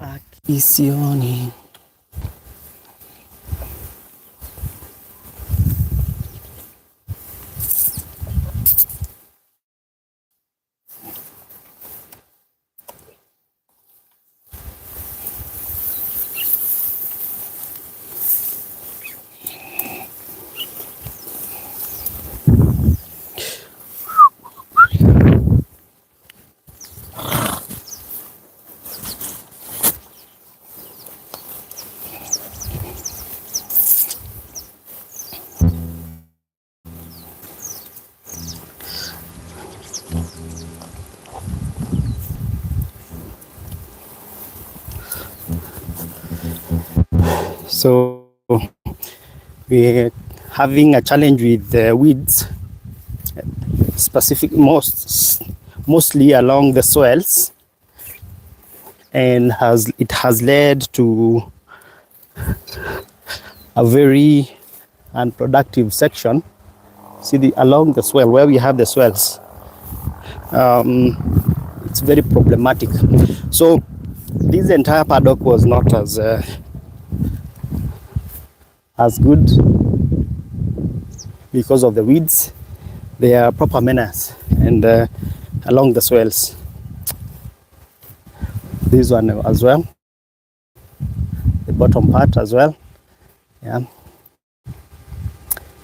Akisioni. So we're having a challenge with weeds, mostly along the soils, and it has led to a very unproductive section. See, along the swell where we have the swells, it's very problematic. So this entire paddock was not as good because of the weeds. They are proper menace, and along the swells, this one as well, the bottom part as well. Yeah,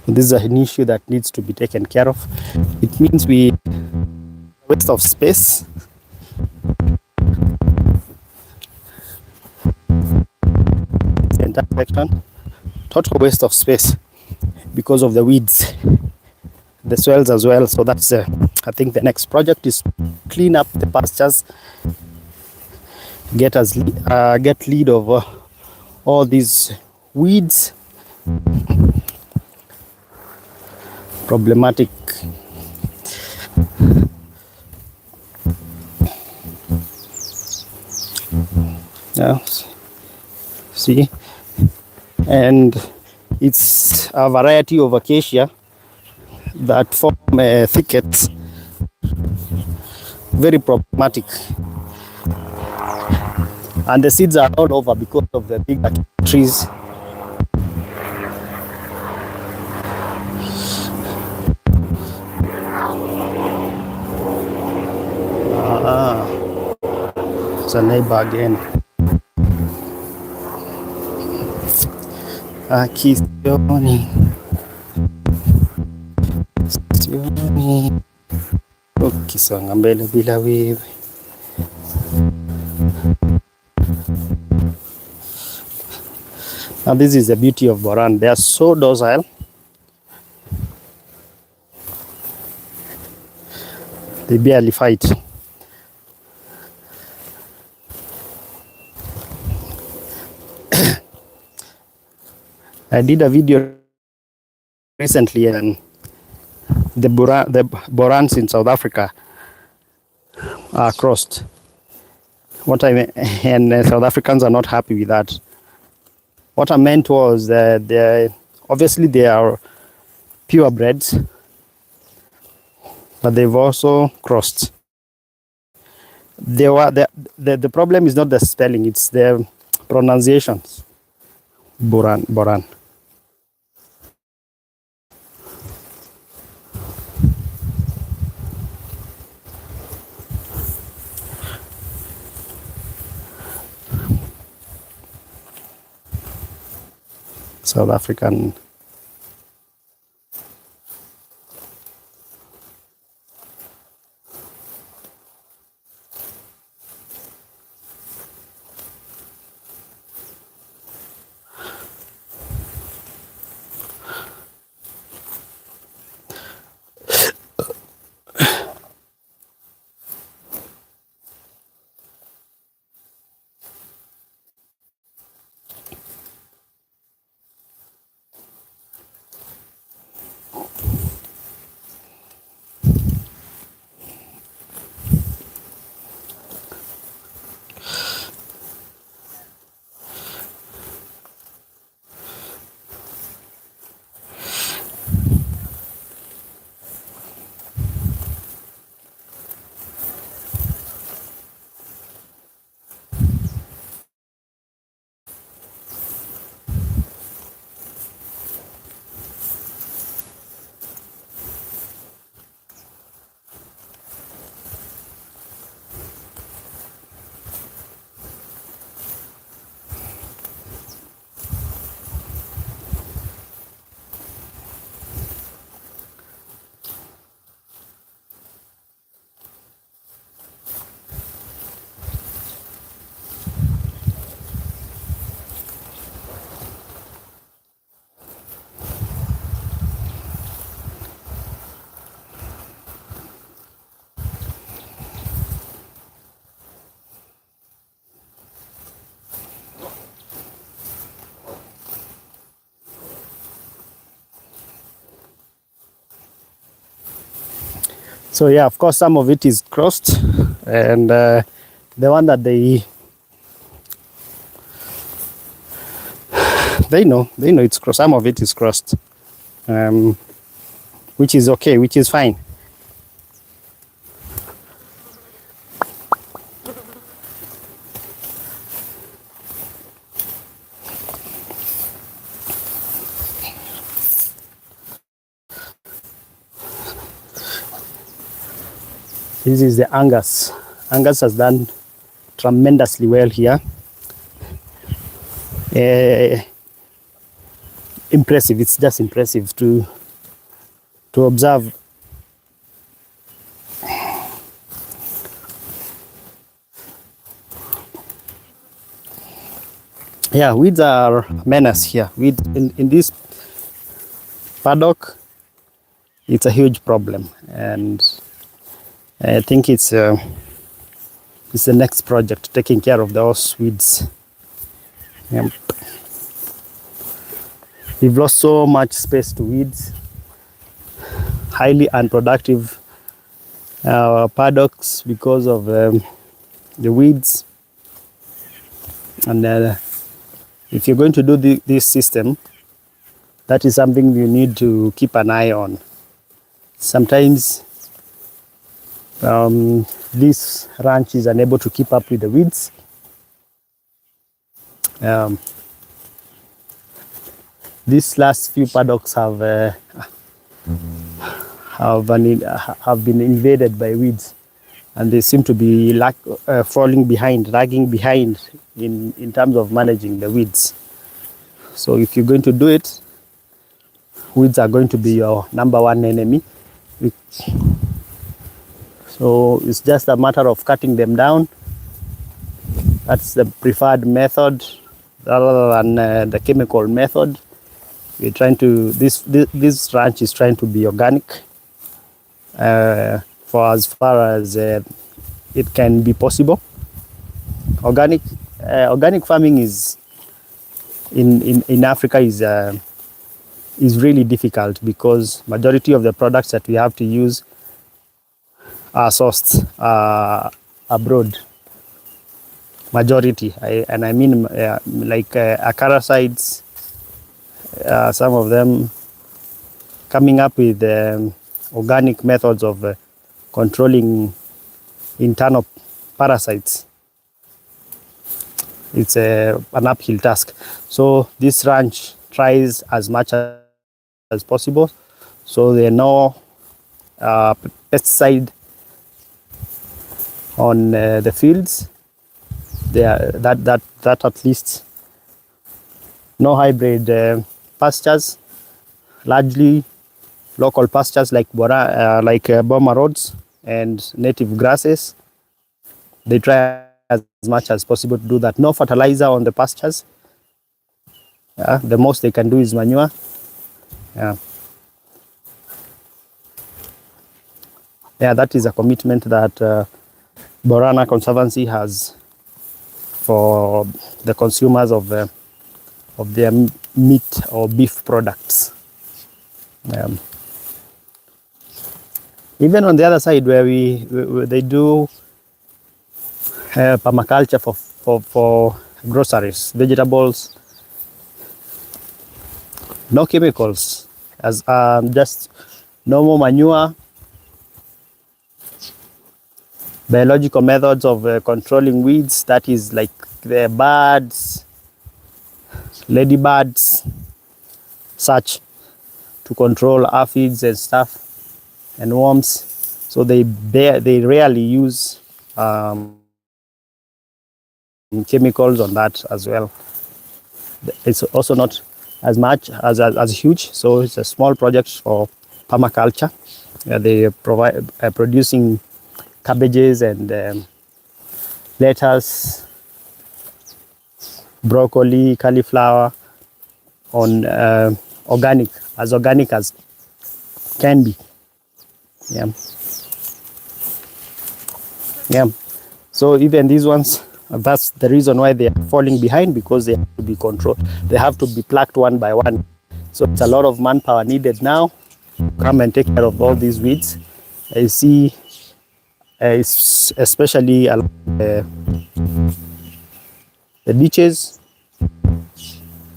this is an issue that needs to be taken care of. It means we waste of space. The entire section, total waste of space because of the weeds, the swells as well. So that's I think the next project is clean up the pastures, get rid of all these weeds. Problematic. Yeah, see, and it's a variety of acacia that form thickets. Very problematic, and the seeds are all over because of the big trees. It's a neighbor again. Akisioni. Sioni. Ukisonga mbele bila wewe. Now this is the beauty of Boran. They are so docile. They barely fight. I did a video recently and the Borans in South Africa are crossed. And South Africans are not happy with that. What I meant was that obviously they are purebreds, but they've also crossed. The problem is not the spelling; it's the pronunciations. Boran. South African. So yeah, of course, some of it is crossed, and the one that they know it's crossed. Some of it is crossed, which is okay, which is fine. This is the Angus. Angus has done tremendously well here. Impressive. It's just impressive to observe. Yeah, weeds are menace here. Weeds in this paddock, it's a huge problem, and I think it's the next project, taking care of those weeds. Yep. We've lost so much space to weeds. Highly unproductive paddocks because of the weeds. And if you're going to do this system, that is something you need to keep an eye on. Sometimes this ranch is unable to keep up with the weeds. These last few paddocks have been invaded by weeds, and they seem to be falling behind, lagging behind in terms of managing the weeds. So if you're going to do it, weeds are going to be your number one enemy. So it's just a matter of cutting them down. That's the preferred method rather than the chemical method. We're trying to, this ranch is trying to be organic for as far as it can be possible. Organic farming is in Africa is really difficult because majority of the products that we have to use are sourced abroad. Majority, I mean like acaricides, some of them coming up with organic methods of controlling internal parasites. It's an uphill task. So this ranch tries as much as possible. So there are no pesticide on the fields. That at least no hybrid pastures, largely local pastures like Boma roads and native grasses. They try as much as possible to do that. No fertilizer on the pastures. The most they can do is manure. Yeah, that is a commitment that Borana Conservancy has for the consumers of their meat or beef products. Even on the other side, where they do permaculture for groceries, vegetables, no chemicals, as just normal manure, biological methods of controlling weeds. That is like the birds, ladybirds, such, to control aphids and stuff, and worms. So they rarely use chemicals on that as well. It's also not as much as huge, so it's a small project for permaculture. They provide producing cabbages and lettuce, broccoli, cauliflower on organic as can be. So even these ones, that's the reason why they are falling behind, because they have to be controlled. They have to be plucked one by one. So it's a lot of manpower needed now to come and take care of all these weeds. I see, especially along the beaches.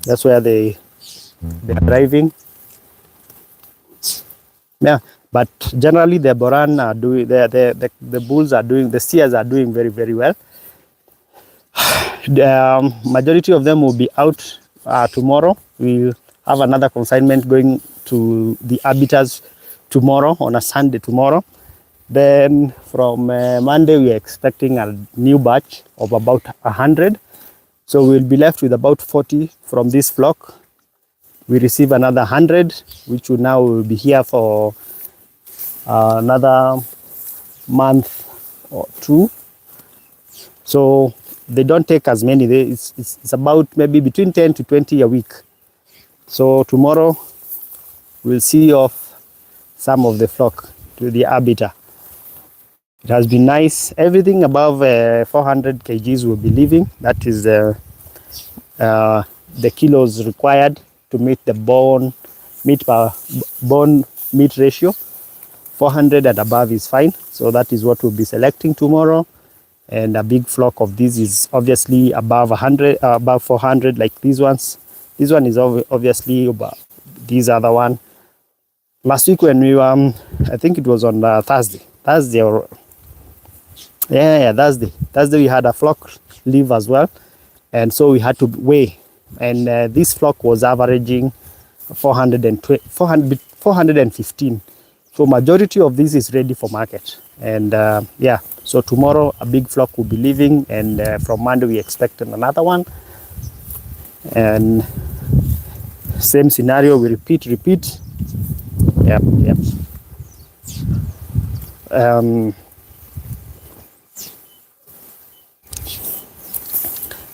That's where they are driving. Yeah, but generally the Boran are doing, the bulls are doing, the steers are doing very, very well. The majority of them will be out tomorrow. We'll have another consignment going to the habitats tomorrow, on a Sunday tomorrow. Then from Monday, we are expecting a new batch of about 100. So we'll be left with about 40 from this flock. We receive another 100, which will now be here for another month or two. So they don't take as many. It's about maybe between 10 to 20 a week. So tomorrow we'll see off some of the flock to the habitat. It has been nice. Everything above 400 kgs will be leaving. That is the kilos required to meet the bone meat ratio. 400 and above is fine. So that is what we'll be selecting tomorrow. And a big flock of these is obviously above 100, above 400, like these ones. This one is obviously above this other one. Last week when we were, I think it was on Thursday or Thursday we had a flock leave as well, and so we had to weigh, and this flock was averaging 415. So majority of this is ready for market, and yeah. So tomorrow a big flock will be leaving, and from Monday we expect another one, and same scenario we repeat. Yep.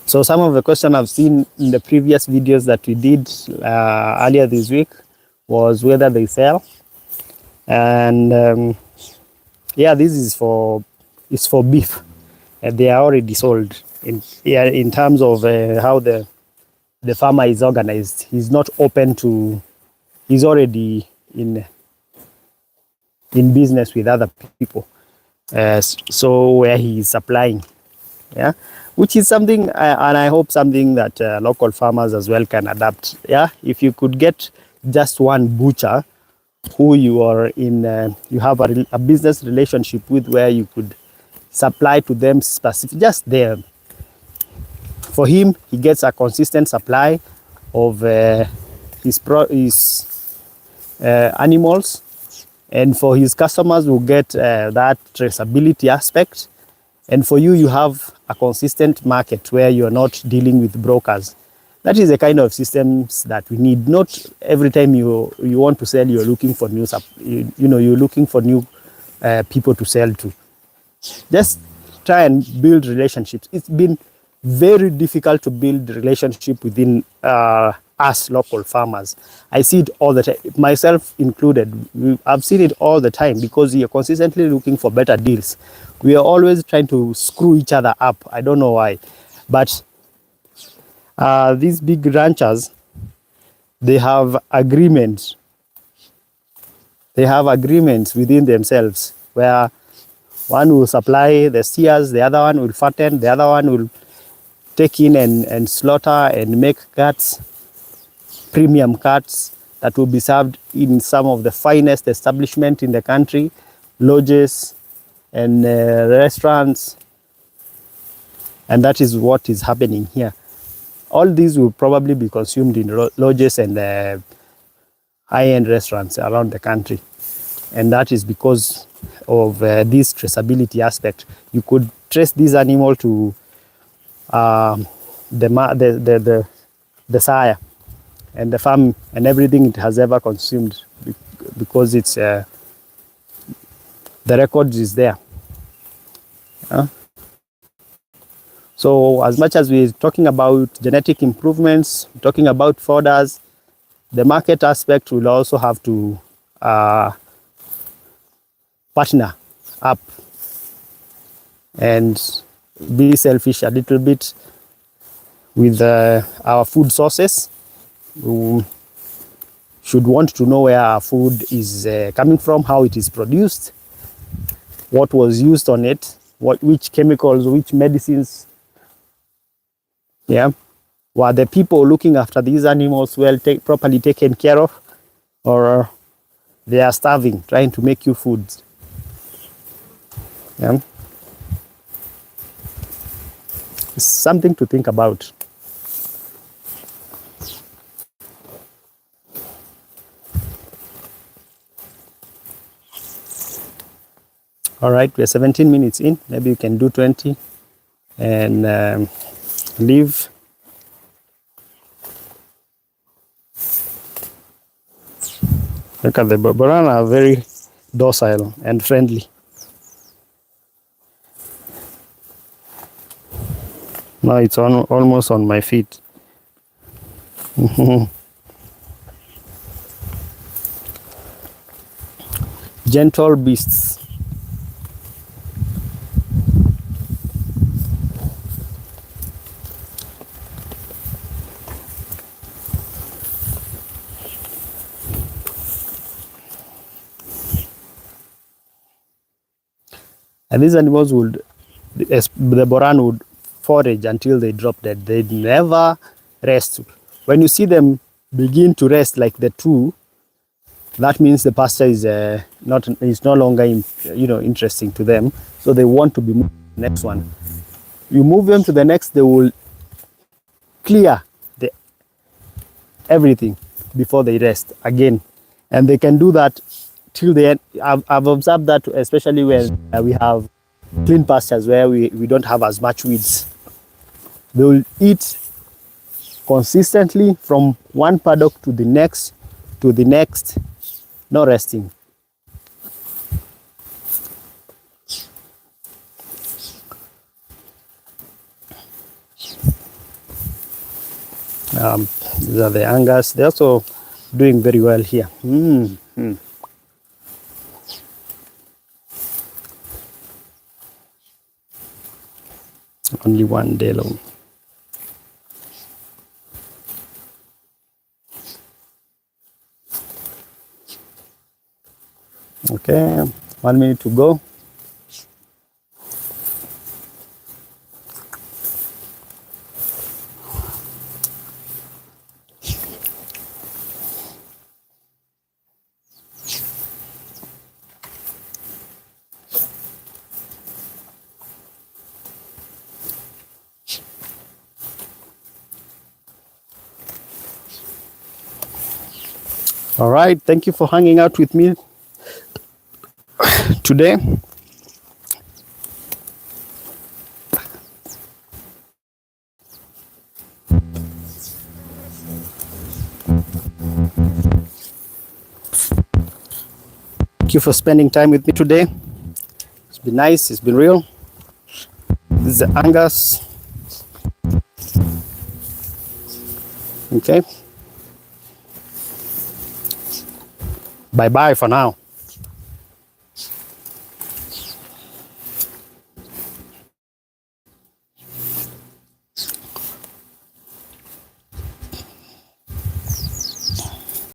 So some of the questions I've seen in the previous videos that we did earlier this week was whether they sell, and yeah, this is for beef, and they are already sold. In terms of how the farmer is organized, he's not open to. He's already in business with other people, so where he is supplying, yeah, which is something, and I hope something that local farmers as well can adapt. Yeah, if you could get just one butcher who you are in, you have a business relationship with, where you could supply to them specific, just there. For him, he gets a consistent supply of his animals, and for his customers will get that traceability aspect, and for you, you have a consistent market where you're not dealing with brokers. That is the kind of systems that we need. Not every time you want to sell, you're looking for new you're looking for new people to sell to. Just try and build relationships. It's been very difficult to build relationship within us local farmers. I see it all the time, myself included. I've seen it all the time, because you're consistently looking for better deals. We are always trying to screw each other up. I don't know why, but these big ranchers, they have agreements. They have agreements within themselves, where one will supply the steers, the other one will fatten, the other one will take in and slaughter and make cuts, premium cuts that will be served in some of the finest establishments in the country, lodges and restaurants. And that is what is happening here. All these will probably be consumed in lodges and high-end restaurants around the country. And that is because of this traceability aspect. You could trace this animal to the sire and the farm and everything it has ever consumed, because it's the record is there. So as much as we're talking about genetic improvements, talking about fodders, the market aspect will also have to partner up and be selfish a little bit with our food sources. We should want to know where our food is coming from, how it is produced, what was used on it, which chemicals, which medicines. Yeah, were the people looking after these animals well properly taken care of, or they are starving, trying to make you food? Yeah, it's something to think about. All right, we're 17 minutes in. Maybe you can do 20 and leave. Look at the Borana are very docile and friendly. Now it's almost on my feet. Gentle beasts. And these animals would, the Boran would forage until they drop dead. They'd never rest. When you see them begin to rest like the two, that means the pasture is no longer interesting to them. So they want to be moved to the next one. You move them to the next, they will clear everything before they rest again, and they can do that till the end. I've observed that, especially when we have clean pastures where we don't have as much weeds. They will eat consistently from one paddock to the next, no resting. These are the Angus. They're also doing very well here. Only one day long. Okay, 1 minute to go. All right, thank you for hanging out with me today. Thank you for spending time with me today. It's been nice, it's been real. This is the Angus. Okay. Bye-bye for now.